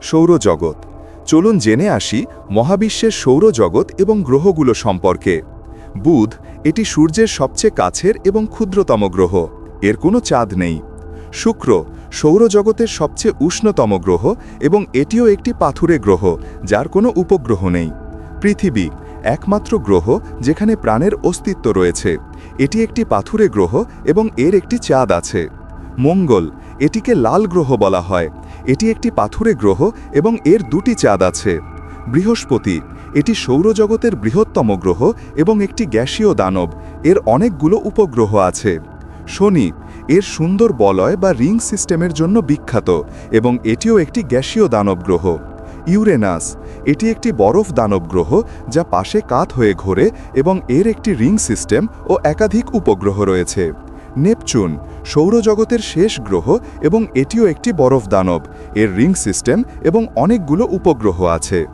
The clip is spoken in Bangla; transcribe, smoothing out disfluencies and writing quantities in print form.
সৌরজগৎ। চলুন জেনে আসি মহাবিশ্বের সৌরজগৎ এবং গ্রহগুলো সম্পর্কে। বুধ, এটি সূর্যের সবচেয়ে কাছের এবং ক্ষুদ্রতম গ্রহ, এর কোনো চাঁদ নেই। শুক্র, সৌরজগতের সবচেয়ে উষ্ণতম গ্রহ এবং এটিও একটি পাথুরে গ্রহ, যার কোনো উপগ্রহ নেই। পৃথিবী, একমাত্র গ্রহ যেখানে প্রাণের অস্তিত্ব রয়েছে, এটি একটি পাথুরে গ্রহ এবং এর একটি চাঁদ আছে। মঙ্গল, এটিকে লাল গ্রহ বলা হয়, এটি একটি পাথুরে গ্রহ এবং এর দুটি চাঁদ আছে। বৃহস্পতি, এটি সৌরজগতের বৃহত্তম গ্রহ এবং একটি গ্যাসীয় দানব, এর অনেকগুলো উপগ্রহ আছে। শনি, এর সুন্দর বলয় বা রিং সিস্টেমের জন্য বিখ্যাত এবং এটিও একটি গ্যাসীয় দানব গ্রহ। ইউরেনাস, এটি একটি বরফ দানব গ্রহ যা পাশে কাত হয়ে ঘোরে এবং এর একটি রিং সিস্টেম ও একাধিক উপগ্রহ রয়েছে। নেপচুন, সৌরজগতের শেষ গ্রহ এবং এটিও একটি বরফ দানব, এর রিং সিস্টেম এবং অনেকগুলো উপগ্রহ আছে।